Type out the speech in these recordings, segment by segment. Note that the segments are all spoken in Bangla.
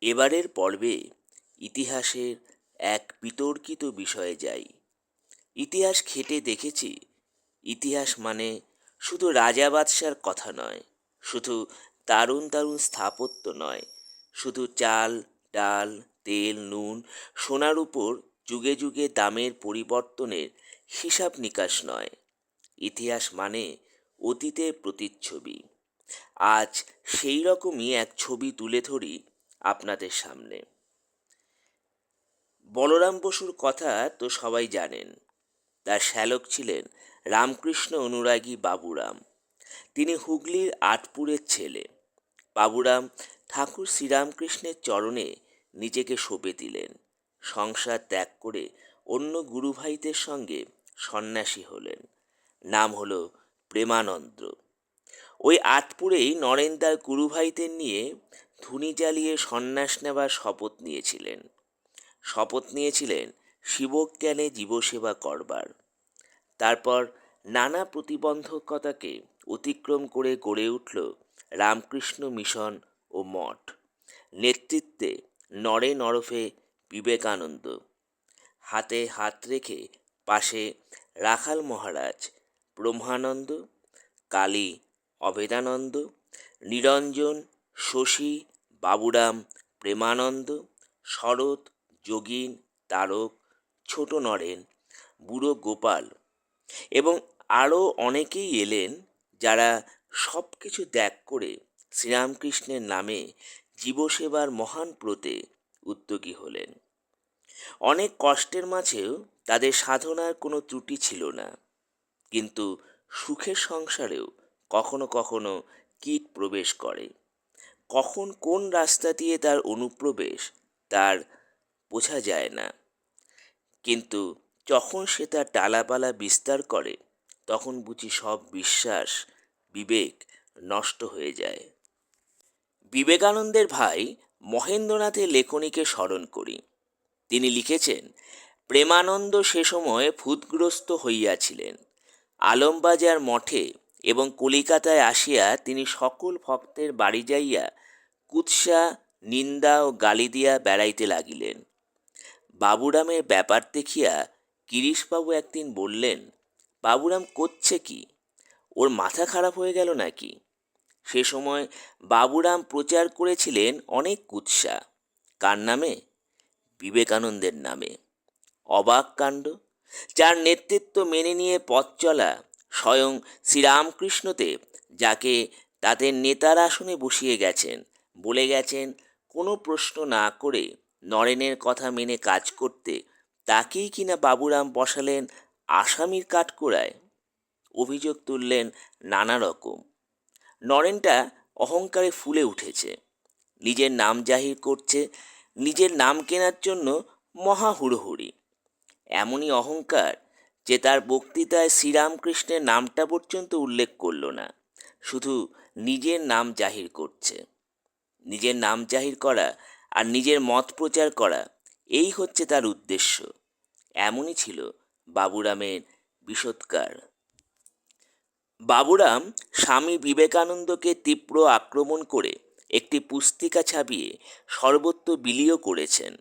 এবারের পর্বে ইতিহাসের এক বিতর্কিত বিষয়ে যাই। ইতিহাস ঘেঁটে দেখেছি, ইতিহাস মানে শুধু রাজা বাদশার কথা নয়, শুধু দারুণ দারুণ স্থাপত্য নয়, শুধু চাল, ডাল, তেল, নুন, সোনার উপর যুগে যুগে দামের পরিবর্তনের হিসাব নিকাশ নয়। ইতিহাস মানে অতীতের প্রতিচ্ছবি। আজ সেই রকমই এক ছবি তুলে ধরি আপনাদের সামনে। বলরাম বসুর কথা তো সবাই জানেন। তার শ্যালক ছিলেন রামকৃষ্ণ অনুরাগী বাবুরাম। তিনি হুগলির আটপুরের ছেলে। বাবুরাম ঠাকুর শ্রীরামকৃষ্ণের চরণে নিজেকে সঁপে দিলেন। সংসার ত্যাগ করে অন্য গুরুভাইদের সঙ্গে সন্ন্যাসী হলেন। নাম হলো প্রেমানন্দ। ওই আটপুরেই নরেন তার গুরুভাইদের নিয়ে ধুনি জ্বালিয়ে সন্ন্যাস নেবার শপথ নিয়েছিলেন শিবজ্ঞানে জীবসেবা করবার। তারপর নানা প্রতিবন্ধকতাকে অতিক্রম করে গড়ে উঠল রামকৃষ্ণ মিশন ও মঠ। নেতৃত্বে নরেন ওরফে বিবেকানন্দ, হাতে হাত রেখে পাশে রাখাল মহারাজ, ব্রহ্মানন্দ, কালী, অভেদানন্দ, নিরঞ্জন, শশী, বাবুরাম, প্রেমানন্দ, শরৎ, যোগীন, তারক, ছোট নরেন, বুড়ো গোপাল এবং আরও অনেকেই এলেন, যারা সব কিছু ত্যাগ করে শ্রীরামকৃষ্ণের নামে জীবসেবার মহান ব্রতে উদ্যোগী হলেন। অনেক কষ্টের মাঝেও তাদের সাধনার কোনো ত্রুটি ছিল না, কিন্তু সুখের সংসারেও কখনো কখনো কীট প্রবেশ করে। কখন কোন রাস্তা দিয়ে তার অনুপ্রবেশ তার বোঝা যায় না, কিন্তু যখন সে তার ডালাপালা বিস্তার করে তখন বুঝি সব বিশ্বাস, বিবেক নষ্ট হয়ে যায়। বিবেকানন্দের ভাই মহেন্দ্রনাথের লেখনীকে স্মরণ করি। তিনি লিখেছেন, প্রেমানন্দ সে সময় ভূতগ্রস্ত হইয়াছিলেন। আলমবাজার মঠে এবং কলিকাতায় আসিয়া তিনি সকল ভক্তের বাড়ি যাইয়া কুৎসা, নিন্দা ও গালি দিয়া বেড়াইতে লাগিলেন। বাবুরামের ব্যাপার দেখিয়া গিরিশবাবু একদিন বললেন, বাবুরাম করছে কি? ওর মাথা খারাপ হয়ে গেল নাকি? সে সময় বাবুরাম প্রচার করেছিলেন অনেক কুৎসা। কার নামে? বিবেকানন্দের নামে। অবাক কাণ্ড! যার নেতৃত্ব মেনে নিয়ে পথ চলা স্বয়ং শ্রীরামকৃষ্ণদেব, যাকে তাদের নেতার আসনে বসিয়ে গেছেন, বলে গেছেন কোনো প্রশ্ন না করে নরেনের কথা মেনে কাজ করতে, তাকেই কিনা বাবুরাম বসালেন আসামির কাঠগড়ায়। অভিযোগ তুললেন নানা রকম। নরেনটা অহংকারে ফুলে উঠেছে, নিজের নাম জাহির করছে, নিজের নাম কেনার জন্য মহা হুড়োহুড়ি। এমনই অহংকার যে তার বক্তৃতায় শ্রীরামকৃষ্ণের নামটা পর্যন্ত উল্লেখ করল না, শুধু নিজের নাম জাহির করছে। নিজের নাম জাহির করা আর নিজের মত প্রচার করা, এই হচ্ছে তার উদ্দেশ্য। এমনই ছিল বাবুরামের বিষোৎকার। বাবুরাম স্বামী বিবেকানন্দকে তীব্র আক্রমণ করে একটি পুস্তিকা ছাপিয়ে সর্বত্র বিলিও করেছেন।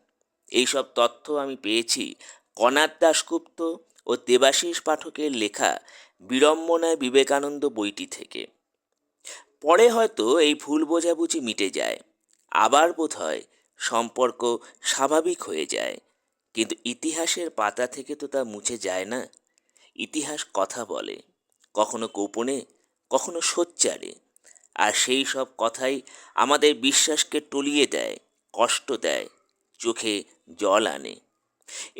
এইসব তথ্য আমি পেয়েছি কণাদ দাশগুপ্ত ও দেবাশিস পাঠকের লেখা বিড়ম্বনায় বিবেকানন্দ বইটি থেকে। পরে হয়তো এই ভুল বোঝাবুঝি মিটে যায়, আবার বোধহয় সম্পর্ক স্বাভাবিক হয়ে যায়, কিন্তু ইতিহাসের পাতা থেকে তো তা মুছে যায় না। ইতিহাস কথা বলে, কখনো গোপনে, কখনো সোচ্চারে, আর সেই সব কথাই আমাদের বিশ্বাসকে টলিয়ে দেয়, কষ্ট দেয়, চোখে জল আনে।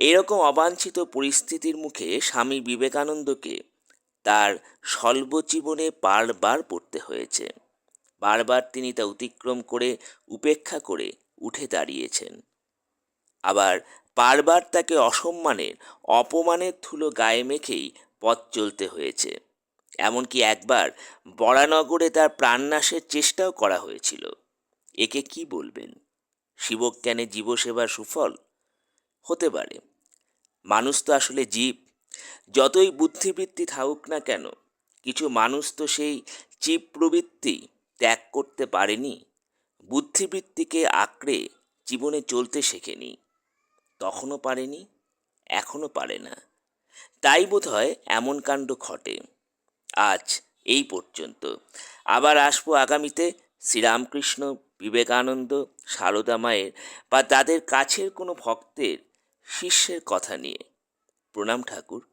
এরকম অবাঞ্ছিত পরিস্থিতির মুখে স্বামী বিবেকানন্দকে তার স্বল্প জীবনে বারবার পড়তে হয়েছে। বারবার তিনি তা অতিক্রম করে, উপেক্ষা করে উঠে দাঁড়িয়েছেন। আবার বারবার তাকে অসম্মানের, অপমানের ধুলো গায়ে মেখেই পথ চলতে হয়েছে। এমনকি একবার বরানগরে তার প্রাণনাশের চেষ্টাও করা হয়েছিল। একে কি বলবেন? শিবজ্ঞানে জীবসেবার সুফল? হতে পারে। মানুষ তো আসলে জীব। যতই বুদ্ধিবৃত্তি থাকুক না কেন, কিছু মানুষ তো সেই জীব প্রবৃত্তি ত্যাগ করতে পারেনি। বুদ্ধিবৃত্তিকে আঁকড়ে জীবনে চলতে শেখেনি, তখনও পারেনি, এখনও পারে না। তাই বোধহয় এমন কাণ্ড ঘটে। আজ এই পর্যন্ত। আবার আসবো আগামীতে শ্রীরামকৃষ্ণ, বিবেকানন্দ, সারদা মায়ের বা তাদের কাছের কোনো ভক্তের শিষ্যের কথা নিয়ে। প্রণাম ঠাকুর।